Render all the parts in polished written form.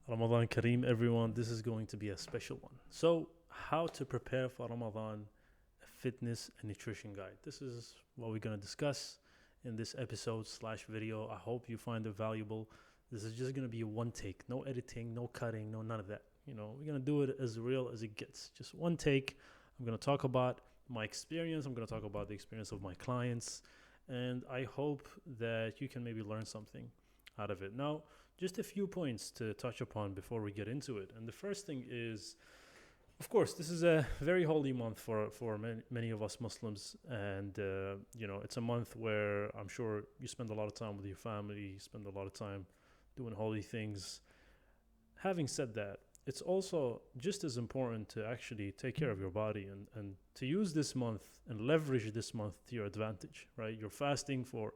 Ramadan Kareem, everyone. This is going to be a special one. So, how to prepare for Ramadan, a fitness and nutrition guide. This is what we're going to discuss in this episode slash video. I hope you find it valuable. This is just going to be a one take, no editing, no cutting, no none of that. We're going to do it as real as it gets. Just one take. I'm going to talk about my experience. I'm going to talk about the experience of my clients. And I hope that you can maybe learn something out of it. Now, just a few points to touch upon before we get into it. And the first thing is, of course, this is a very holy month for many of us Muslims. And, it's a month where I'm sure you spend a lot of time with your family, you spend a lot of time doing holy things. Having said that, it's also just as important to actually take care of your body and to use this month and leverage this month to your advantage, right? You're fasting for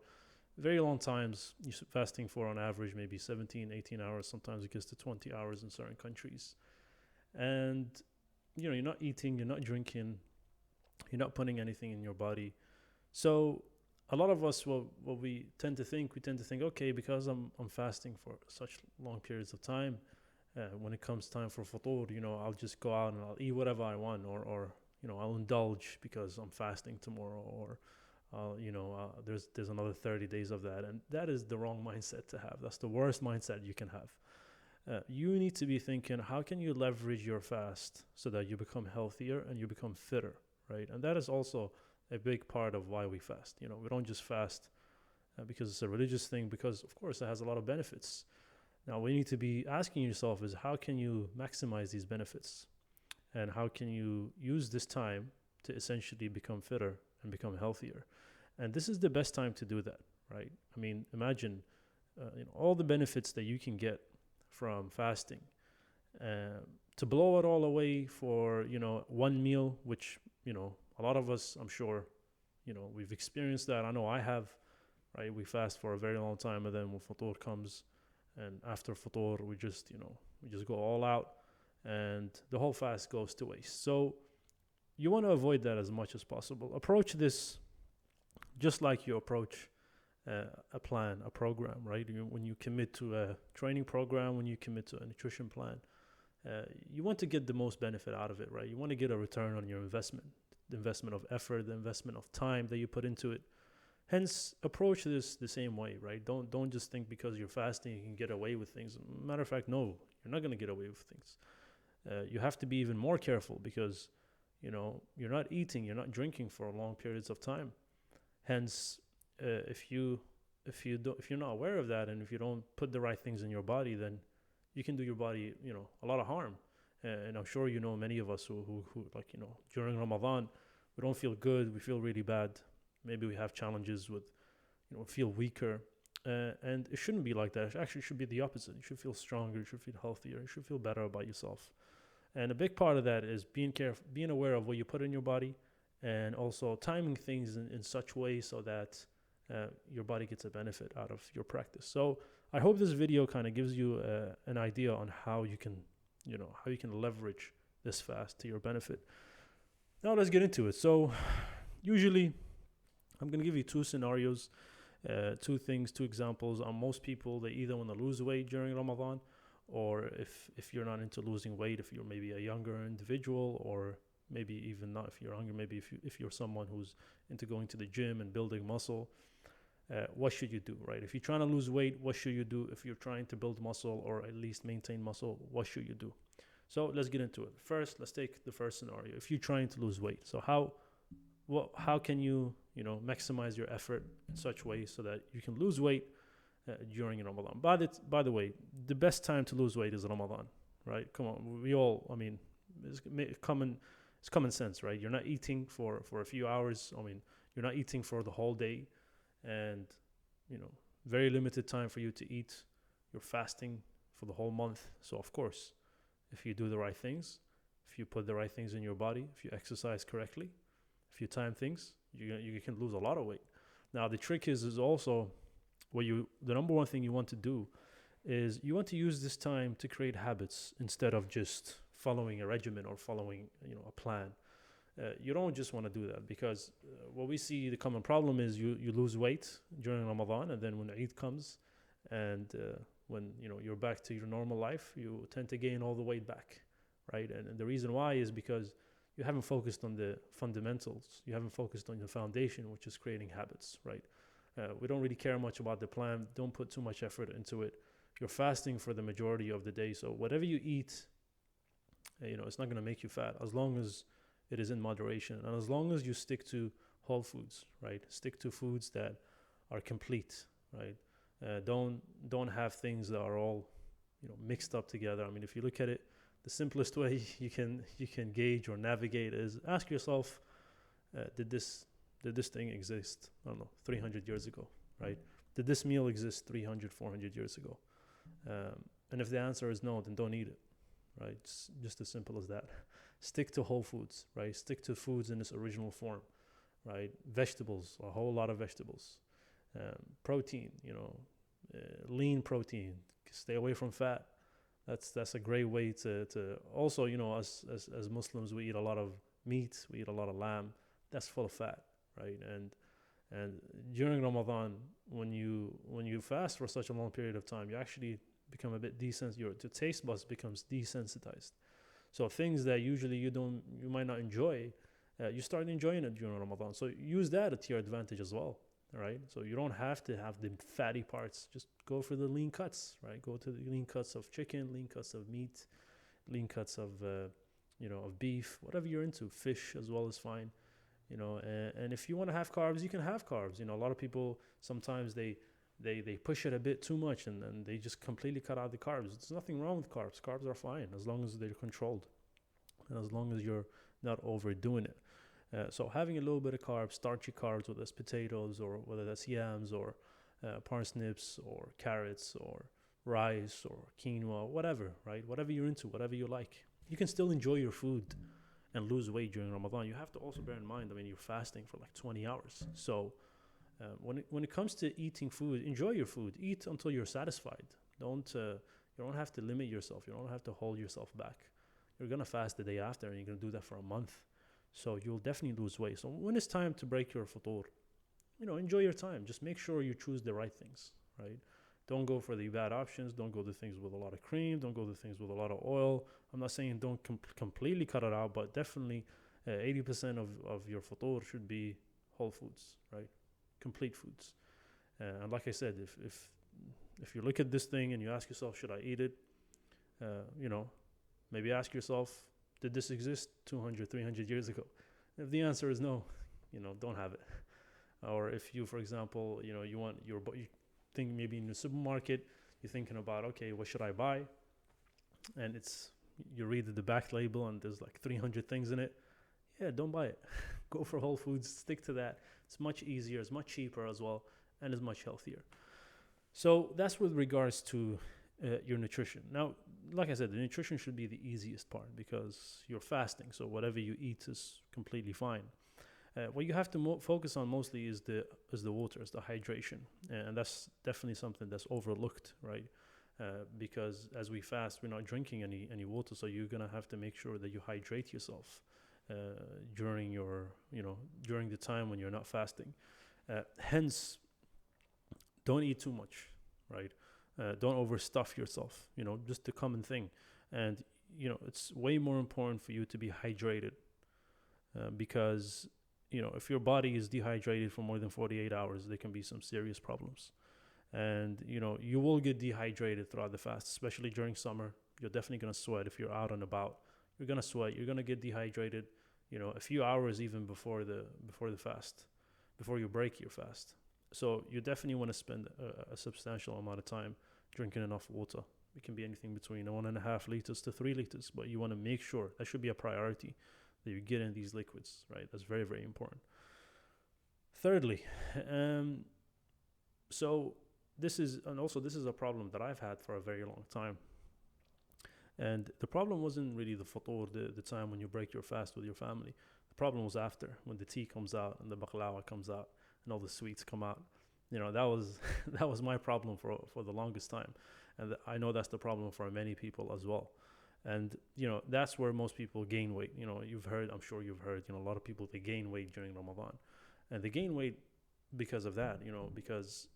very long times. You're fasting for on average maybe 17, 18 hours. Sometimes it gets to 20 hours in certain countries. And, you're not eating, you're not drinking, you're not putting anything in your body. So a lot of us, what we tend to think, okay, because I'm fasting for such long periods of time, when it comes time for futur, I'll just go out and I'll eat whatever I want, or I'll indulge because I'm fasting tomorrow, or there's another 30 days of that, and that is the wrong mindset to have. That's the worst mindset you can have. You need to be thinking, how can you leverage your fast so that you become healthier and you become fitter, right? And that is also a big part of why we fast. We don't just fast because it's a religious thing, because of course it has a lot of benefits. Now, what you need to be asking yourself is, how can you maximize these benefits? And how can you use this time to essentially become fitter and become healthier? And this is the best time to do that, right? I mean, imagine all the benefits that you can get from fasting. To blow it all away for, one meal, which, a lot of us, I'm sure, we've experienced that. I know I have, right? We fast for a very long time, and then when Futur comes, and after Futur, we just go all out, and the whole fast goes to waste. So you want to avoid that as much as possible. Approach this just like you approach a plan, a program, right? When you commit to a training program, when you commit to a nutrition plan, you want to get the most benefit out of it, right? You want to get a return on your investment, the investment of effort, the investment of time that you put into it. Hence, approach this the same way, right? Don't just think because you're fasting you can get away with things. Matter of fact, no, you're not going to get away with things. You have to be even more careful, because you're not eating, you're not drinking for long periods of time. Hence, if you're not aware of that, and if you don't put the right things in your body, then you can do your body a lot of harm. And I'm sure many of us who like during Ramadan we don't feel good, we feel really bad. Maybe we have challenges with, feel weaker. And it shouldn't be like that. It actually should be the opposite. You should feel stronger. You should feel healthier. You should feel better about yourself. And a big part of that is being careful, being aware of what you put in your body, and also timing things in such way so that your body gets a benefit out of your practice. So I hope this video kind of gives you an idea on how you can, leverage this fast to your benefit. Now let's get into it. So usually I'm going to give you two scenarios, two things, two examples. On most people, they either want to lose weight during Ramadan, or if you're not into losing weight, if you're maybe a younger individual, or maybe even not if you're younger, maybe if you're someone who's into going to the gym and building muscle, what should you do, right? If you're trying to lose weight, what should you do? If you're trying to build muscle or at least maintain muscle, what should you do? So let's get into it. First, let's take the first scenario. If you're trying to lose weight, so how can you maximize your effort in such way so that you can lose weight during Ramadan? By the way, the best time to lose weight is Ramadan, right? Come on, we all. I mean, it's common sense, right? You're not eating for a few hours. I mean, you're not eating for the whole day, and very limited time for you to eat. You're fasting for the whole month. So of course, if you do the right things, if you put the right things in your body, if you exercise correctly, if you time things, you can lose a lot of weight. Now the trick is also the number one thing you want to do is you want to use this time to create habits instead of just following a regimen or following a plan. You don't just want to do that, because what we see, the common problem is you lose weight during Ramadan, and then when Eid comes and when you're back to your normal life, you tend to gain all the weight back, right? And the reason why is because you haven't focused on the fundamentals. You haven't focused on the foundation, which is creating habits, right? We don't really care much about the plan. Don't put too much effort into it. You're fasting for the majority of the day, so whatever you eat, it's not going to make you fat as long as it is in moderation, and as long as you stick to whole foods, right? Stick to foods that are complete, right? Don't have things that are all mixed up together. I mean, if you look at it, the simplest way you can gauge or navigate is ask yourself, did this thing exist, I don't know, 300 years ago, right? Did this meal exist 300, 400 years ago? And if the answer is no, then don't eat it, right? It's just as simple as that. Stick to whole foods, right? Stick to foods in its original form, right? Vegetables, a whole lot of vegetables. Protein, lean protein. Stay away from fat. That's a great way to also, as Muslims, we eat a lot of meat, we eat a lot of lamb. That's full of fat, right? And during Ramadan, when you fast for such a long period of time, you actually become a bit desensitized. Your taste buds becomes desensitized. So things that usually you might not enjoy, you start enjoying it during Ramadan. So use that to your advantage as well. All right. So you don't have to have the fatty parts. Just go for the lean cuts, right? Go to the lean cuts of chicken, lean cuts of meat, lean cuts of of beef, whatever you're into. Fish as well is fine. And if you want to have carbs, you can have carbs. A lot of people sometimes they push it a bit too much, and they just completely cut out the carbs. There's nothing wrong with carbs. Carbs are fine as long as they're controlled, and as long as you're not overdoing it. So having a little bit of carbs, starchy carbs, whether it's potatoes or whether that's yams or parsnips or carrots or rice or quinoa, whatever, right? Whatever you're into, whatever you like. You can still enjoy your food and lose weight during Ramadan. You have to also bear in mind, you're fasting for like 20 hours. So when it comes to eating food, enjoy your food. Eat until you're satisfied. You don't have to limit yourself. You don't have to hold yourself back. You're going to fast the day after, and you're going to do that for a month. So you'll definitely lose weight. So when it's time to break your futur, enjoy your time. Just make sure you choose the right things, right? Don't go for the bad options. Don't go to things with a lot of cream. Don't go to things with a lot of oil. I'm not saying don't completely cut it out, but definitely 80% of your futur should be whole foods, right? Complete foods. And like I said, if you look at this thing and you ask yourself, should I eat it? Maybe ask yourself, did this exist 200, 300 years ago? If the answer is no, don't have it. Or if you, for example, you think maybe in the supermarket, you're thinking about, okay, what should I buy? And you read the back label and there's like 300 things in it. Yeah, don't buy it. Go for whole foods. Stick to that. It's much easier. It's much cheaper as well, and it's much healthier. So that's with regards to your nutrition. Now, like I said, the nutrition should be the easiest part because you're fasting. So whatever you eat is completely fine. What you have to focus on mostly is the water, is the hydration, and that's definitely something that's overlooked, right? Because as we fast, we're not drinking any water, so you're gonna have to make sure that you hydrate yourself during the time when you're not fasting. Hence, don't eat too much, right? Don't overstuff yourself. Just the common thing, and it's way more important for you to be hydrated because if your body is dehydrated for more than 48 hours, there can be some serious problems. And you will get dehydrated throughout the fast, especially during summer. You're definitely going to sweat if you're out and about. You're going to sweat. You're going to get dehydrated a few hours even before the fast, before you break your fast. So you definitely want to spend a substantial amount of time drinking enough water. It can be anything between 1.5 liters to 3 liters, but you want to make sure that should be a priority that you get in these liquids, right? That's very, very important. Thirdly, so this is a problem that I've had for a very long time. And the problem wasn't really the futur, the time when you break your fast with your family. The problem was after, when the tea comes out and the baklava comes out and all the sweets come out. That was my problem for the longest time. And I know that's the problem for many people as well. And, that's where most people gain weight. I'm sure you've heard, a lot of people, they gain weight during Ramadan. And they gain weight because of that, because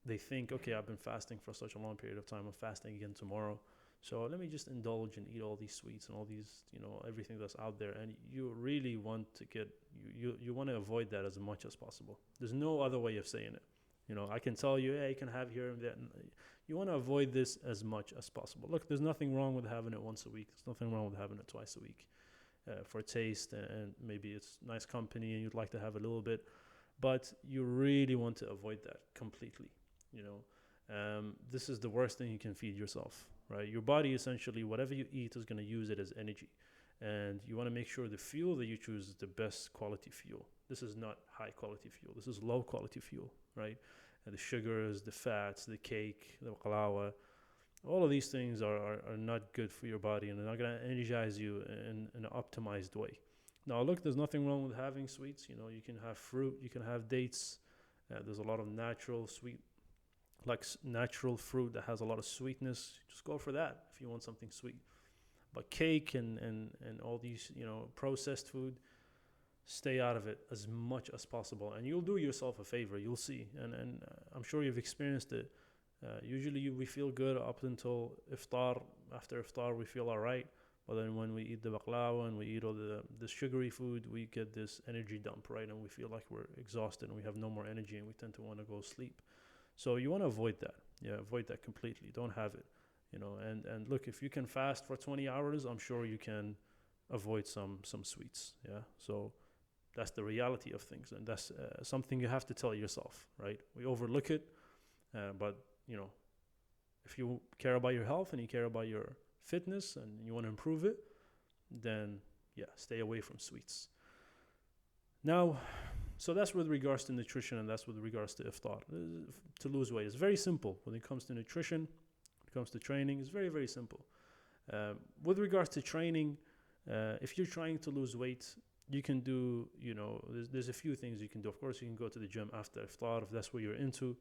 they think, okay, I've been fasting for such a long period of time. I'm fasting again tomorrow. So let me just indulge and eat all these sweets and all these, everything that's out there. And you really want to you want to avoid that as much as possible. There's no other way of saying it. I can tell you, yeah, you can have here and there. You want to avoid this as much as possible. Look, there's nothing wrong with having it once a week. There's nothing wrong with having it twice a week for taste, and maybe it's nice company and you'd like to have a little bit, but you really want to avoid that completely. This is the worst thing you can feed yourself, right? Your body, essentially, whatever you eat is going to use it as energy. And you want to make sure the fuel that you choose is the best quality fuel. This is not high quality fuel. This is low quality fuel, right? And the sugars, the fats, the cake, the baklava, all of these things are not good for your body, and they're not going to energize you in an optimized way. Now, look, there's nothing wrong with having sweets. You can have fruit, you can have dates. There's a lot of natural sweet, natural fruit that has a lot of sweetness. Just go for that if you want something sweet. But cake and all these, processed food, stay out of it as much as possible. And you'll do yourself a favor, you'll see. And I'm sure you've experienced it. Usually we feel good up until iftar. After iftar, we feel all right. But then when we eat the baklava and we eat all the sugary food, we get this energy dump, right? And we feel like we're exhausted and we have no more energy and we tend to want to go sleep. So you want to avoid that. Yeah, avoid that completely. Don't have it. And look, if you can fast for 20 hours, I'm sure you can avoid some sweets. Yeah. So that's the reality of things. And that's something you have to tell yourself, right? We overlook it. But if you care about your health and you care about your fitness and you want to improve it, then yeah, stay away from sweets. Now, so that's with regards to nutrition, and that's with regards to iftar. To lose weight, it's very simple. When it comes to nutrition, when it comes to training, it's very, very simple. With regards to training, if you're trying to lose weight, you can do, there's a few things you can do. Of course, you can go to the gym after iftar if that's what you're into.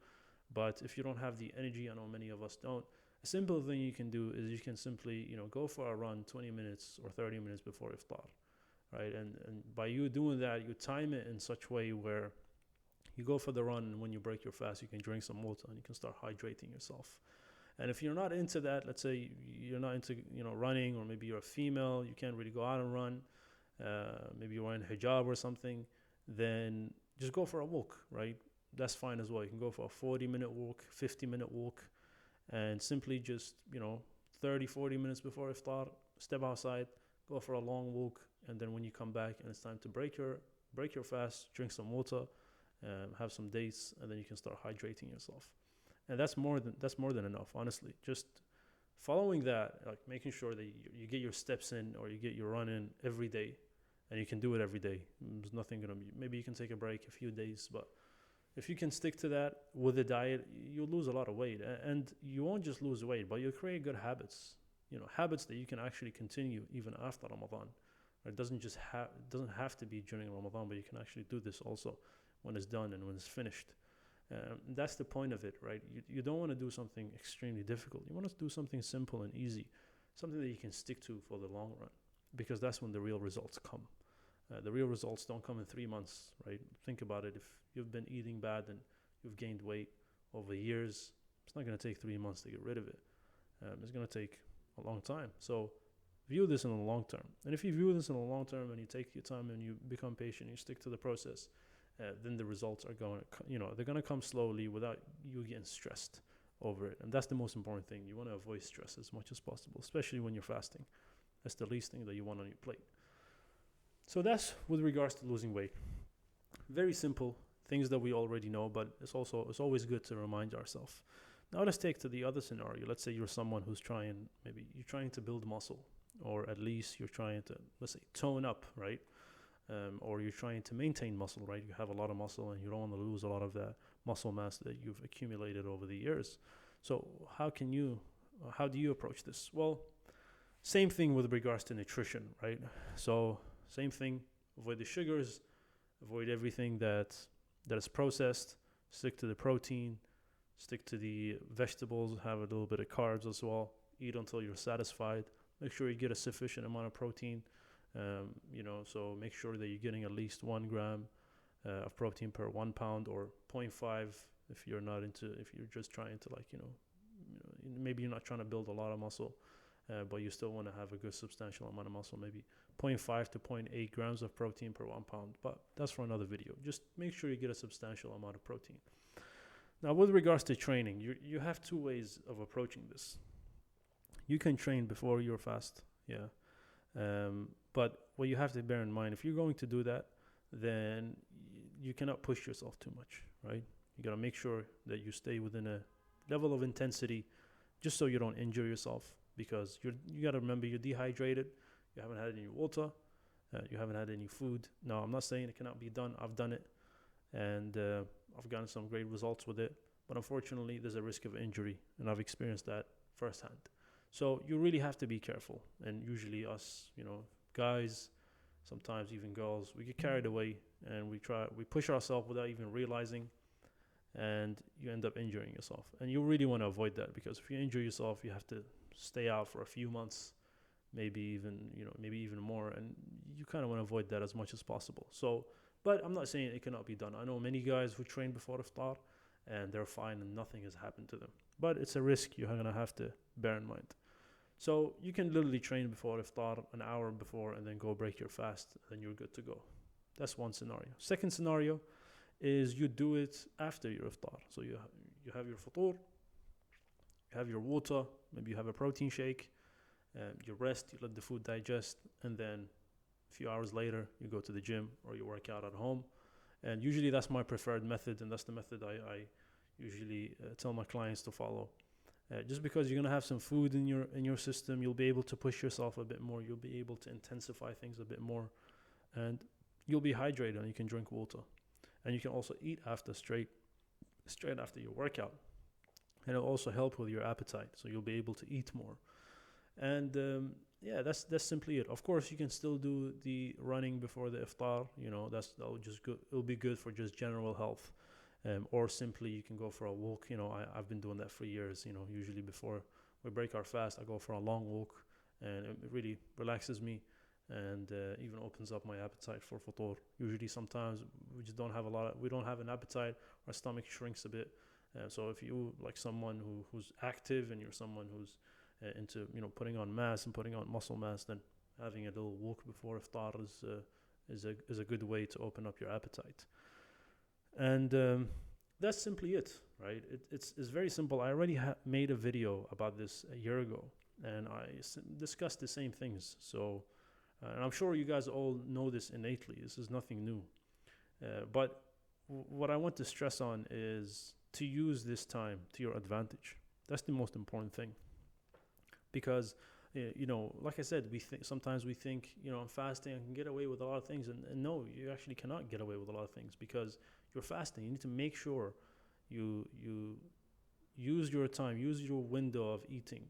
But if you don't have the energy, I know many of us don't, a simple thing you can do is you can simply, go for a run 20 minutes or 30 minutes before iftar, right? And by you doing that, you time it in such a way where you go for the run, and when you break your fast, you can drink some water and you can start hydrating yourself. And if you're not into that, let's say you're not into, running, or maybe you're a female, you can't really go out and run, maybe you're wearing hijab or something, then just go for a walk, right? That's fine as well. You can go for a 40-minute walk, 50-minute walk, and simply just, 30, 40 minutes before iftar, step outside, go for a long walk, and then when you come back and it's time to break your fast, drink some water, have some dates, and then you can start hydrating yourself. And that's more than enough, honestly. Just following that, like making sure that you get your steps in, or you get your run in every day, and you can do it every day. There's nothing gonna be. Maybe you can take a break a few days, but if you can stick to that with the diet, you'll lose a lot of weight. And you won't just lose weight, but you'll create good habits. Habits that you can actually continue even after Ramadan. It doesn't have to be during Ramadan, but you can actually do this also when it's done and when it's finished. That's the point of it, right? You don't want to do something extremely difficult. You want to do something simple and easy, something that you can stick to for the long run, because that's when the real results come. The real results don't come in 3 months, right? Think about it. If you've been eating bad and you've gained weight over years, it's not going to take 3 months to get rid of it. It's going to take a long time. So view this in the long term. And if you view this in the long term and you take your time and you become patient, you stick to the process, then the results are going to, they're going to come slowly without you getting stressed over it. And that's the most important thing. You want to avoid stress as much as possible, especially when you're fasting. That's the least thing that you want on your plate. So that's with regards to losing weight. Very simple things that we already know, but it's always good to remind ourselves. Now let's take to the other scenario. Let's say you're someone who's maybe you're trying to build muscle, or at least you're trying to, let's say, tone up, right? Or you're trying to maintain muscle, right? You have a lot of muscle and you don't want to lose a lot of that muscle mass that you've accumulated over the years. So how do you approach this? Well, same thing with regards to nutrition, right? So same thing, avoid the sugars, avoid everything that is processed, stick to the protein, stick to the vegetables, have a little bit of carbs as well, eat until you're satisfied, make sure you get a sufficient amount of protein, so make sure that you're getting at least 1 gram of protein per 1 pound, or 0.5 if you're not into, if you're just trying to like, maybe you're not trying to build a lot of muscle, but you still want to have a good substantial amount of muscle, maybe zero. 0.5 to zero. 0.8 grams of protein per 1 pound. But that's for another video. Just make sure you get a substantial amount of protein. Now, with regards to training, you have two ways of approaching this. You can train before your fast, yeah. But what you have to bear in mind, if you're going to do that, then you cannot push yourself too much, right? You got to make sure that you stay within a level of intensity just so you don't injure yourself, because you got to remember you're dehydrated, you haven't had any water, you haven't had any food. Now, I'm not saying it cannot be done. I've done it, and I've gotten some great results with it. But unfortunately, there's a risk of injury, and I've experienced that firsthand. So you really have to be careful. And usually us, guys, sometimes even girls, we get carried away and we push ourselves without even realizing, and you end up injuring yourself. And you really want to avoid that, because if you injure yourself, you have to stay out for a few months, maybe even more. And you kind of want to avoid that as much as possible. So, but I'm not saying it cannot be done. I know many guys who train before iftar and they're fine and nothing has happened to them. But it's a risk you're going to have to bear in mind. So you can literally train before iftar an hour before and then go break your fast, and you're good to go. That's one scenario. Second scenario is you do it after your iftar. So you have your futur, you have your water, maybe you have a protein shake, you rest, you let the food digest, and then a few hours later you go to the gym or you work out at home. And usually that's my preferred method, and that's the method I usually tell my clients to follow. Just because you're gonna have some food in your system, you'll be able to push yourself a bit more. You'll be able to intensify things a bit more, and you'll be hydrated. And you can drink water, and you can also eat after straight after your workout, and it'll also help with your appetite. So you'll be able to eat more, and that's simply it. Of course, you can still do the running before the iftar. That'll just good. It'll be good for just general health. Or simply you can go for a walk. I've been doing that for years. Usually before we break our fast, I go for a long walk, and it really relaxes me, and even opens up my appetite for futur. Usually sometimes we just don't have we don't have an appetite, our stomach shrinks a bit. So if you like someone who's active, and you're someone who's into putting on mass and putting on muscle mass, then having a little walk before iftar is a good way to open up your appetite. And that's simply it, right? It's very simple. I already made a video about this a year ago, and I discussed the same things. So, and I'm sure you guys all know this innately. This is nothing new. But what I want to stress on is to use this time to your advantage. That's the most important thing. Because, like I said, sometimes we think, I'm fasting, I can get away with a lot of things. And no, you actually cannot get away with a lot of things, because you're fasting. You need to make sure you use your time, use your window of eating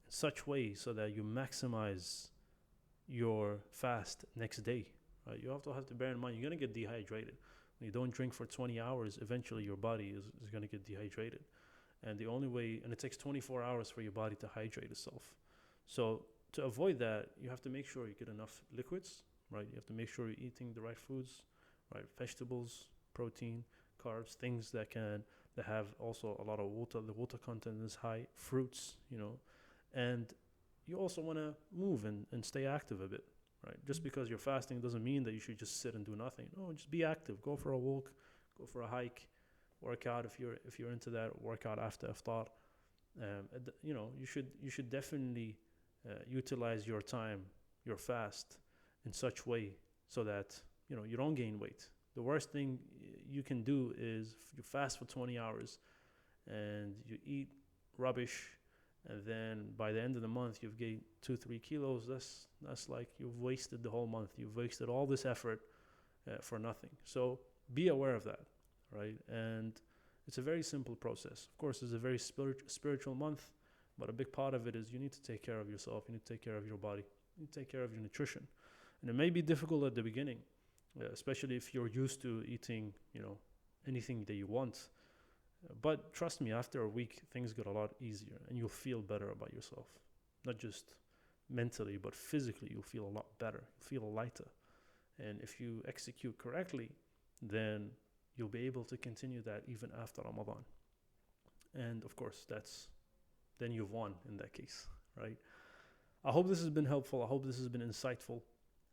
in such way so that you maximize your fast next day. Right? You also have to bear in mind you're going to get dehydrated. When you don't drink for 20 hours, eventually your body is going to get dehydrated. And the only way, and it takes 24 hours for your body to hydrate itself. So to avoid that, you have to make sure you get enough liquids, right? You have to make sure you're eating the right foods, right? Vegetables, protein, carbs, things that have also a lot of water. The water content is high. Fruits, and you also want to move and stay active a bit, right? Just because you're fasting doesn't mean that you should just sit and do nothing. No, just be active. Go for a walk, go for a hike, work out if you're into that. Work out after iftar. You should definitely utilize your time, your fast, in such way so that you don't gain weight. The worst thing you can do is you fast for 20 hours and you eat rubbish, and then by the end of the month you've gained 2-3 kilos. That's like you've wasted the whole month. You've wasted all this effort for nothing. So be aware of that, right? And it's a very simple process. Of course, it's a very spiritual month, but a big part of it is you need to take care of yourself. You need to take care of your body. You need to take care of your nutrition. And it may be difficult at the beginning, especially if you're used to eating, anything that you want. But trust me, after a week, things get a lot easier, and you'll feel better about yourself. Not just mentally, but physically, you'll feel a lot better. You'll feel lighter. And if you execute correctly, then you'll be able to continue that even after Ramadan. And of course, then you've won in that case, right? I hope this has been helpful. I hope this has been insightful.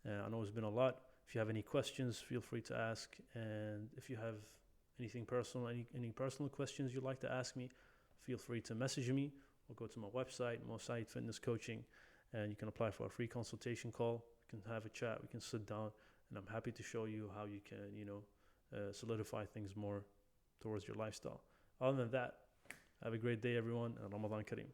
I know it's been a lot. If you have any questions, feel free to ask. And if you have anything personal, any personal questions you'd like to ask me, feel free to message me or go to my website, Mosaid Fitness Coaching, and you can apply for a free consultation call. We can have a chat. We can sit down, and I'm happy to show you how you can, solidify things more towards your lifestyle. Other than that, have a great day, everyone, and Ramadan Kareem.